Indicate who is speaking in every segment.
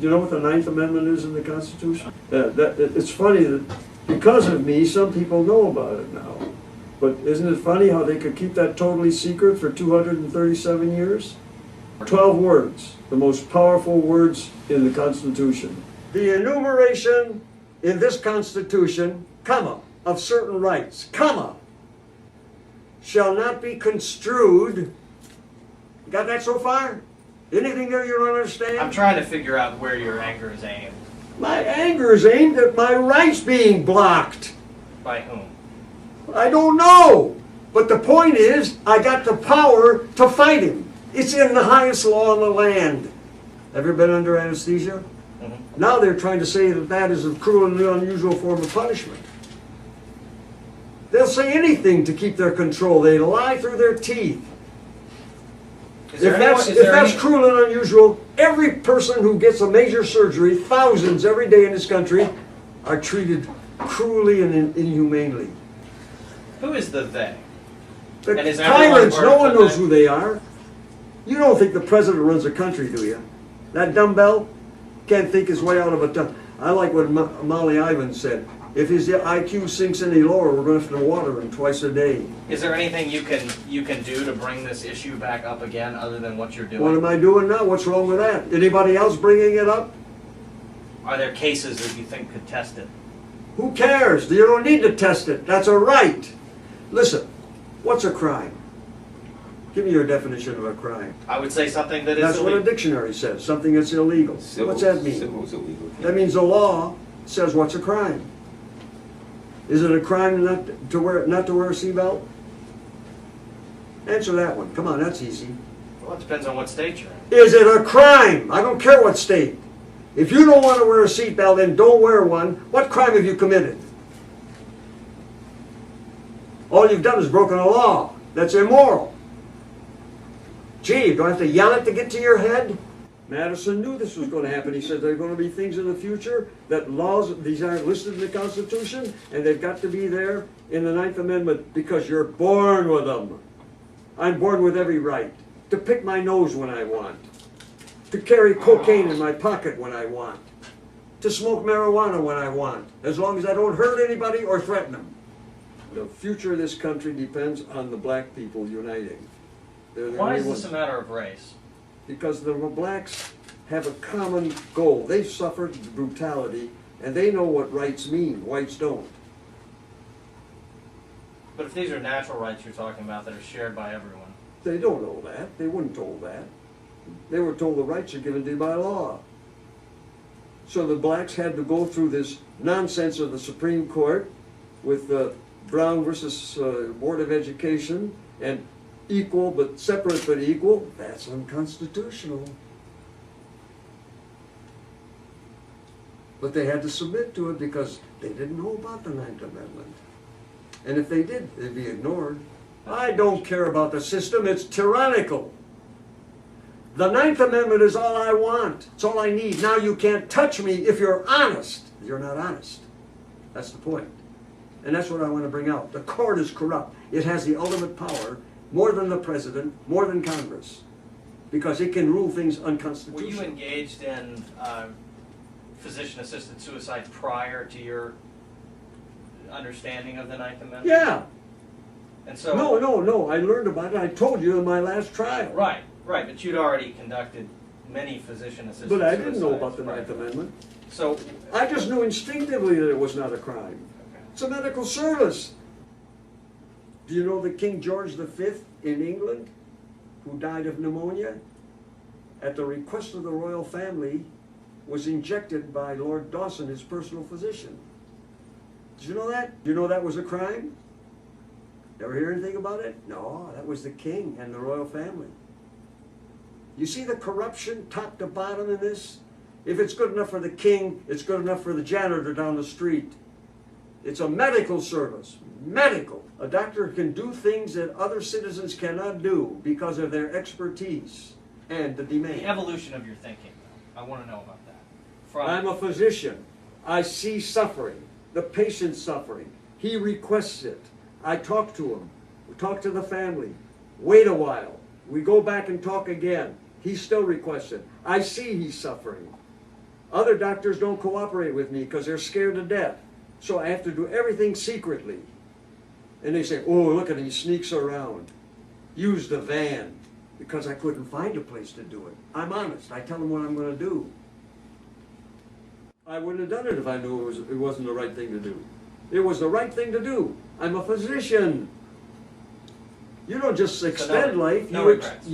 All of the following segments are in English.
Speaker 1: You know what the Ninth Amendment is in the Constitution? It's funny that because of me, some people know about it now. But isn't it funny how they could keep that totally secret for 237 years? 12 words, the most powerful words in the Constitution. The enumeration in this Constitution, comma, of certain rights, comma, shall not be construed. Got that so far? Anything there you don't understand?
Speaker 2: I'm trying to figure out where your anger is aimed.
Speaker 1: My anger is aimed at my rights being blocked.
Speaker 2: By whom?
Speaker 1: I don't know. But the point is, I got the power to fight him. It's in the highest law in the land. Ever been under anesthesia? Mm-hmm. Now they're trying to say that that is a cruel and unusual form of punishment. They'll say anything to keep their control. They lie through their teeth. If that's cruel and unusual, every person who gets a major surgery, thousands every day in this country, are treated cruelly and inhumanely.
Speaker 2: Who is the they?
Speaker 1: The tyrants, no one knows who they are. You don't think the president runs the country, do you? That dumbbell can't think his way out of a dumb. I like what Molly Ivins said. If his IQ sinks any lower, we're going to have to water him twice a day.
Speaker 2: Is there anything you can do to bring this issue back up again, other than what you're doing?
Speaker 1: What am I doing now? What's wrong with that? Anybody else bringing it up?
Speaker 2: Are there cases that you think could test it?
Speaker 1: Who cares? You don't need to test it. That's a right. Listen, what's a crime? Give me your definition of a crime.
Speaker 2: I would say something that is
Speaker 1: That's
Speaker 2: illegal.
Speaker 1: what a dictionary says. Something that's illegal. What's that mean?
Speaker 3: Civil's illegal.
Speaker 1: That means the law says what's a crime. Is it a crime not to wear a seatbelt? Answer that one. Come on, that's easy.
Speaker 2: Well, it depends on what state you're in.
Speaker 1: Is it a crime? I don't care what state. If you don't want to wear a seatbelt, then don't wear one. What crime have you committed? All you've done is broken a law. That's immoral. Gee, do I have to yell it to get to your head? Madison knew this was going to happen. He said there are going to be things in the future that laws, these aren't listed in the Constitution, and they've got to be there in the Ninth Amendment because you're born with them. I'm born with every right to pick my nose when I want, to carry cocaine in my pocket when I want, to smoke marijuana when I want, as long as I don't hurt anybody or threaten them. The future of this country depends on the black people uniting.
Speaker 2: Why is this a matter of race?
Speaker 1: Because the blacks have a common goal. They've suffered brutality, and they know what rights mean. Whites don't.
Speaker 2: But if these are natural rights you're talking about that are shared by everyone.
Speaker 1: They don't know that. They weren't told that. They were told the rights are given to you by law. So the blacks had to go through this nonsense of the Supreme Court with Brown versus Board of Education and equal but separate but equal. That's unconstitutional. But they had to submit to it because they didn't know about the Ninth Amendment. And if they did, they'd be ignored. I don't care about the system. It's tyrannical. The Ninth Amendment is all I want. It's all I need. Now you can't touch me if you're honest. You're not honest. That's the point. And that's what I want to bring out. The court is corrupt. It has the ultimate power, more than the president, more than Congress, because it can rule things unconstitutional.
Speaker 2: Were you engaged in physician-assisted suicide prior to your understanding of the Ninth Amendment?
Speaker 1: Yeah.
Speaker 2: And so
Speaker 1: No. I learned about it. I told you in my last trial.
Speaker 2: Right. But you'd already conducted many physician-assisted
Speaker 1: But I
Speaker 2: suicides.
Speaker 1: didn't know about the Ninth Amendment.
Speaker 2: So
Speaker 1: I just knew instinctively that it was not a crime.
Speaker 2: okay.
Speaker 1: It's a medical service. Do you know that King George V in England, who died of pneumonia, at the request of the royal family, was injected by Lord Dawson, his personal physician? Did you know that? Do you know that was a crime? Ever hear anything about it? No, that was the king and the royal family. You see the corruption top to bottom in this? If it's good enough for the king, it's good enough for the janitor down the street. It's a medical service. Medical. A doctor can do things that other citizens cannot do because of their expertise and the demand.
Speaker 2: The evolution of your thinking, I want to know about that.
Speaker 1: I'm a physician. I see suffering, the patient suffering. He requests it. I talk to him. We talk to the family. Wait a while. We go back and talk again. He still requests it. I see he's suffering. Other doctors don't cooperate with me because they're scared to death. So I have to do everything secretly. And they say, oh, look at him, he sneaks around. Use the van. Because I couldn't find a place to do it. I'm honest. I tell them what I'm going to do. I wouldn't have done it if I knew it wasn't the right thing to do. It was the right thing to do. I'm a physician. You don't just extend life.
Speaker 2: No regrets.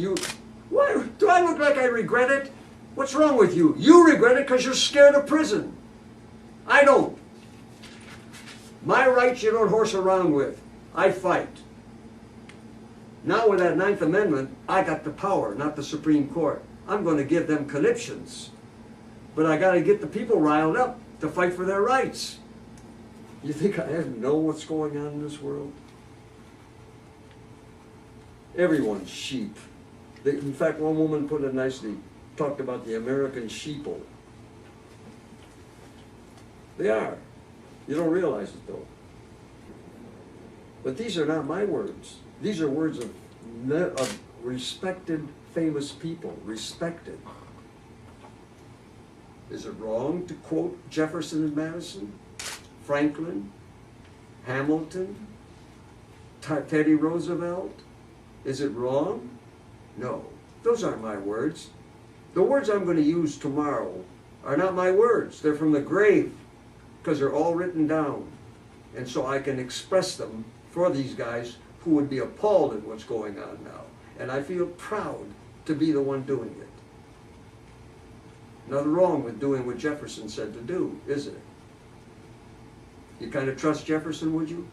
Speaker 1: What? Do I look like I regret it? What's wrong with you? You regret it because you're scared of prison. I don't. My rights you don't horse around with. I fight. Now with that 9th Amendment, I got the power, not the Supreme Court. I'm going to give them conniptions. But I got to get the people riled up to fight for their rights. You think I don't know what's going on in this world? Everyone's sheep. In fact, one woman put it nicely, talked about the American sheeple. They are. You don't realize it though. But these are not my words. These are words of respected, famous people, respected. Is it wrong to quote Jefferson and Madison, Franklin, Hamilton, Teddy Roosevelt? Is it wrong? No, those aren't my words. The words I'm going to use tomorrow are not my words. They're from the grave because they're all written down. And so I can express them for these guys who would be appalled at what's going on now. And I feel proud to be the one doing it. Nothing wrong with doing what Jefferson said to do, is it? You kind of trust Jefferson, would you?